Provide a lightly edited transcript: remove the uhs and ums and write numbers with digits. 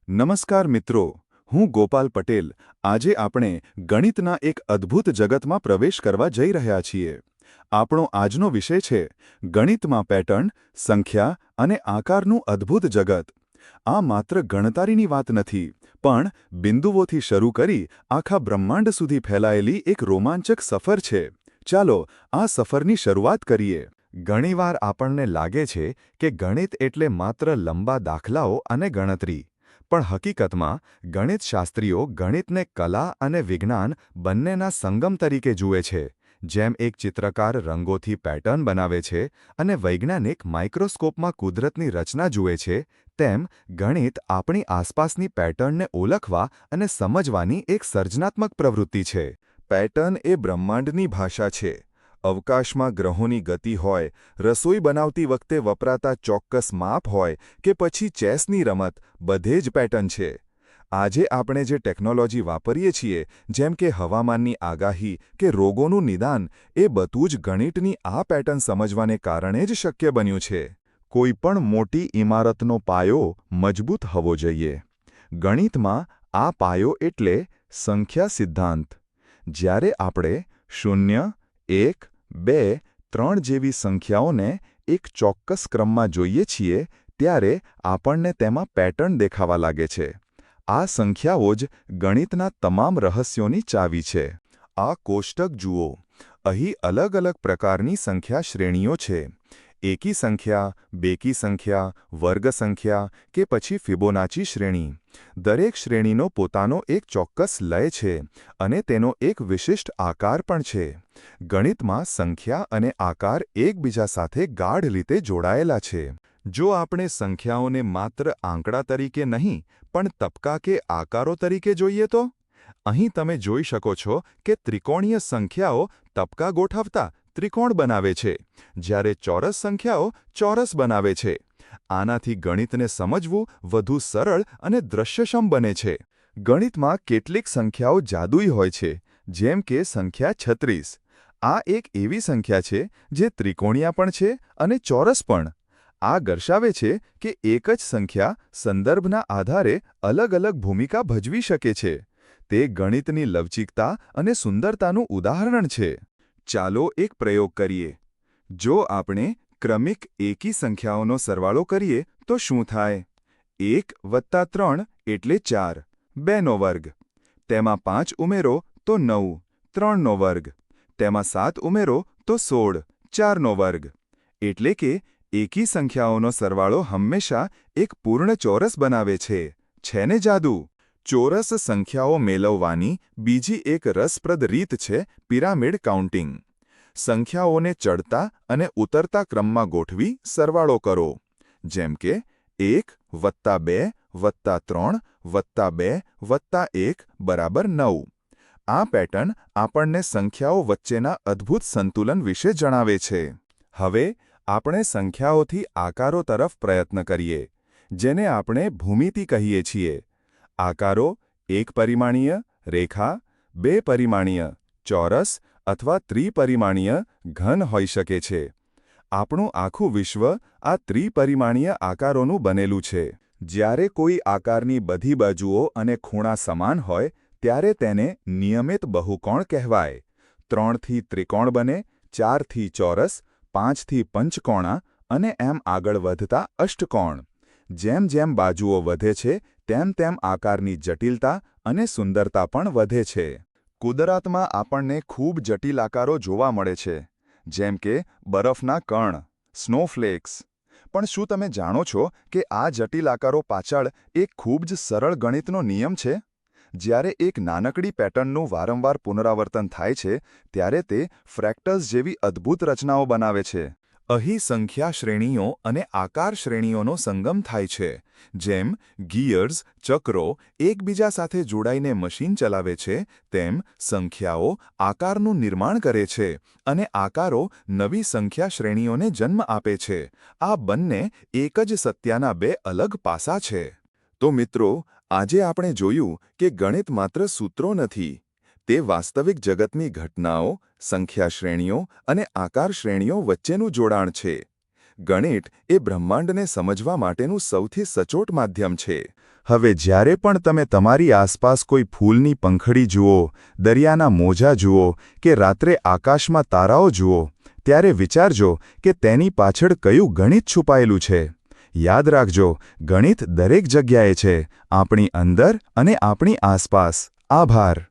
નમસ્કાર મિત્રો, હું ગોપાલ પટેલ. આજે આપણે ગણિતના એક અદ્ભુત જગતમાં પ્રવેશ કરવા જઈ રહ્યા છીએ. આપણો આજનો વિષય છે ગણિતમાં પેટર્ન, સંખ્યા અને આકારનું અદ્ભુત જગત. આ માત્ર ગણતરીની વાત નથી, પણ બિંદુઓથી શરૂ કરી આખા બ્રહ્માંડ સુધી ફેલાયેલી એક રોમાંચક સફર છે. ચાલો આ સફરની શરૂઆત કરીએ. ઘણીવાર આપણને લાગે છે કે ગણિત એટલે માત્ર લંબા દાખલાઓ અને ગણતરી. પણ હકીકતમાં ગણિતશાસ્ત્રીઓ ગણિતને કલા અને વિજ્ઞાન બંનેના સંગમ તરીકે જુએ છે. જેમ એક ચિત્રકાર રંગોથી પેટર્ન બનાવે છે અને વૈજ્ઞાનિક માઇક્રોસ્કોપમાં કુદરતની રચના જુએ છે, તેમ ગણિત આપણી આસપાસની પેટર્નને ઓળખવા અને સમજવાની એક સર્જનાત્મક પ્રવૃત્તિ છે. પેટર્ન એ બ્રહ્માંડની ભાષા છે. અવકાશમાં ગ્રહોની ગતિ હોય, રસોઈ બનાવતી વખતે વપરાતા ચોક્કસ માપ હોય કે પછી ચેસની રમત, બધે જ પેટર્ન છે. આજે આપણે જે ટેકનોલોજી વાપરીએ છીએ, જેમ કે હવામાનની આગાહી કે રોગોનું નિદાન, એ બધું જ ગણિતની આ પેટર્ન સમજવાને કારણે જ શક્ય બન્યું છે. કોઈપણ મોટી ઇમારતનો પાયો મજબૂત હોવો જોઈએ. ગણિતમાં આ પાયો એટલે સંખ્યા સિદ્ધાંત. જ્યારે આપણે 0, 1, 2, 3 જેવી સંખ્યાઓને એક ચોક્કસ ક્રમમાં જોઈએ છીએ, ત્યારે આપણને તેમાં પેટર્ન દેખાવા લાગે છે. આ સંખ્યાઓ જ ગણિતના તમામ રહસ્યોની ચાવી છે. આ કોષ્ટક જુઓ. અહીં અલગ અલગ પ્રકારની સંખ્યા શ્રેણીઓ છે. એકી સંખ્યા, બેકી સંખ્યા, વર્ગ સંખ્યા કે પછી ફિબોનાચી શ્રેણી. દરેક શ્રેણીનો પોતાનો એક ચોક્કસ લય છે અને તેનો એક વિશિષ્ટ આકાર પણ છે. ગણિતમાં સંખ્યા અને આકાર એકબીજા સાથે ગાઢ રીતે જોડાયેલા છે. જો આપણે સંખ્યાઓને માત્ર આંકડા તરીકે નહીં, પણ તબક્કા કે આકારો તરીકે જોઈએ તો? અહીં તમે જોઈ શકો છો કે ત્રિકોણીય સંખ્યાઓ તબક્કા ગોઠવતા ત્રિકોણ બનાવે છે, જ્યારે ચોરસ સંખ્યાઓ ચોરસ બનાવે છે. આનાથી ગણિતને સમજવું વધુ સરળ અને દૃશ્યક્ષમ બને છે. ગણિતમાં કેટલીક સંખ્યાઓ જાદુઈ હોય છે, જેમ કે સંખ્યા 36. આ એક એવી સંખ્યા છે જે ત્રિકોણીય પણ છે અને ચોરસ પણ. આ દર્શાવે છે કે એક જ સંખ્યા સંદર્ભના આધારે અલગ અલગ ભૂમિકા ભજવી શકે છે. તે ગણિતની લવચિકતા અને સુંદરતાનું ઉદાહરણ છે. ચાલો એક પ્રયોગ કરીએ. જો આપણે ક્રમિક એકી સંખ્યાઓનો સરવાળો કરીએ તો શું થાય? 1 + 3 એટલે 4, 2નો વર્ગ. તેમાં 5 ઉમેરો તો 9, 3નો વર્ગ. તેમાં 7 ઉમેરો તો 16, 4નો વર્ગ. એટલે કે એકી સંખ્યાઓનો સરવાળો હંમેશા એક પૂર્ણ ચોરસ બનાવે છે. છે ને જાદુ? ચોરસ સંખ્યાઓ મેળવવાની બીજી એક રસપ્રદ રીત છે પિરામિડ કાઉન્ટિંગ. સંખ્યાઓને ચડતા અને ઉતરતા ક્રમમાં ગોઠવી સરવાળો કરો. જેમ કે 1 + 2 + 3 + 2 + 1 = 9. આ પેટર્ન આપણને સંખ્યાઓ વચ્ચેના અદ્ભુત સંતુલન વિશે જણાવે છે. હવે આપણે સંખ્યાઓથી આકારો તરફ પ્રયત્ન કરીએ, જેને આપણે ભૂમિતિ કહીએ છીએ. આકારો એક પરિમાણીય રેખા, 2 પરિમાણીય ચોરસ અથવા ત્રિપરિમાણીય ઘન હોઈ શકે છે. આપણું આખું વિશ્વ આ ત્રિપરિમાણીય આકારોનું બનેલું છે. જ્યારે કોઈ આકારની બધી બાજુઓ અને ખૂણા સમાન હોય, ત્યારે તેને નિયમિત બહુકોણ કહેવાય. 3થી ત્રિકોણ બને, 4થી ચોરસ, 5થી પંચકોણા અને એમ આગળ વધતા અષ્ટકોણ. જેમ જેમ બાજુઓ વધે છે, તેમ તેમ આકારની જટિલતા અને સુંદરતા પણ વધે છે. કુદરતમાં આપણને ખૂબ જટિલ આકારો જોવા મળે છે, જેમ કે બરફના કણ, સ્નોફ્લેક્સ. પણ શું તમે જાણો છો કે આ જટિલ આકારો પાછળ એક ખૂબ જ સરળ ગણિતનો નિયમ છે? જ્યારે એક નાનકડી પેટર્નનું વારંવાર પુનરાવર્તન થાય છે, ત્યારે તે ફ્રેક્ટલ્સ જેવી અદ્ભુત રચનાઓ બનાવે છે. અહીં સંખ્યા શ્રેણીઓ અને આકાર શ્રેણીઓનો સંગમ થાય છે. જેમ ગિયર્સ, ચક્રો એકબીજા સાથે જોડાઈને મશીન ચલાવે છે, તેમ સંખ્યાઓ આકારનું નિર્માણ કરે છે અને આકારો નવી સંખ્યા શ્રેણીઓને જન્મ આપે છે. આ બંને એક જ સત્યના બે અલગ પાસા છે. તો મિત્રો, આજે આપણે જોયું કે ગણિત માત્ર સૂત્રો નથી. તે વાસ્તવિક જગતની ઘટનાઓ, સંખ્યા શ્રેણીઓ અને આકાર શ્રેણીઓ વચ્ચેનું જોડાણ છે. ગણિત એ બ્રહ્માંડને સમજવા માટેનું સૌથી સચોટ માધ્યમ છે. હવે જ્યારે પણ તમે તમારી આસપાસ કોઈ ફૂલની પંખડી જુઓ, દરિયાના મોજા જુઓ કે રાત્રે આકાશમાં તારાઓ જુઓ, ત્યારે વિચારજો કે તેની પાછળ કયું ગણિત છુપાયેલું છે. યાદ રાખજો, ગણિત દરેક જગ્યાએ છે, આપણી અંદર અને આપણી આસપાસ. આભાર.